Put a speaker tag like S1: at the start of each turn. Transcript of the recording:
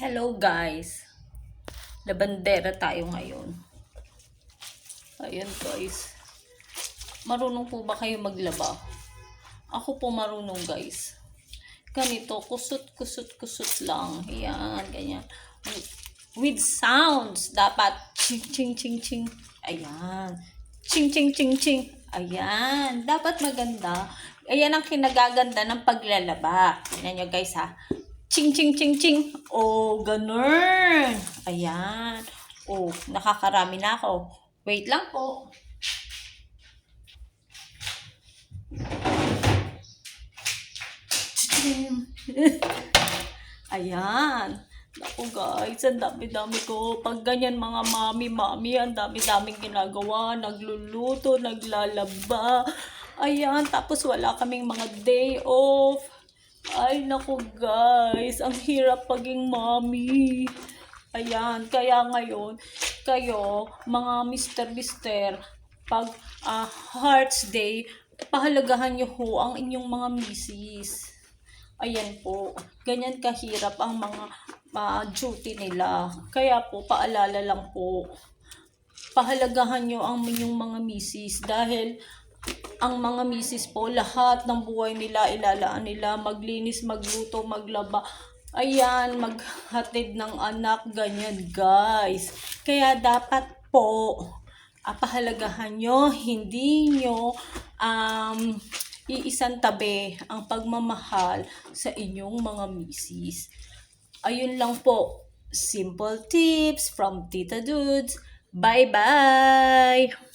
S1: Hello guys, labandera tayo ngayon. Ayan guys, marunong po ba kayo maglaba? Ako po marunong guys. Ganito, kusot lang. Ayan, ganyan. With sounds, dapat ching ching ching ching. Ayan, ching ching ching ching. Ayan, dapat maganda. Ayan ang kinagaganda ng paglalaba. Tingnan nyo guys ha. Ching, ching, ching, ching. Oh, ganun. Ayan. Oh, nakakarami na ako. Wait lang po. Ayan. Naku guys, ang dami-dami ko. Pag ganyan mga mami, ang dami-daming ginagawa. Nagluluto, naglalaba. Ayan, tapos wala kaming mga day off. Ay, naku guys, ang hirap paging mommy. Ayan, kaya ngayon, kayo, mga mister, pag Hearts Day, pahalagahan nyo ho ang inyong mga misis. Ayan po, ganyan kahirap ang mga duty nila. Kaya po, paalala lang po, pahalagahan nyo ang inyong mga misis dahil ang mga misis po, lahat ng buhay nila, ilalaan nila, maglinis, magluto, maglaba, ayan, maghatid ng anak, ganyan guys. Kaya dapat po, pahalagahan nyo, hindi nyo iisang tabi ang pagmamahal sa inyong mga misis. Ayun lang po, simple tips from Tita Dudes. Bye-bye!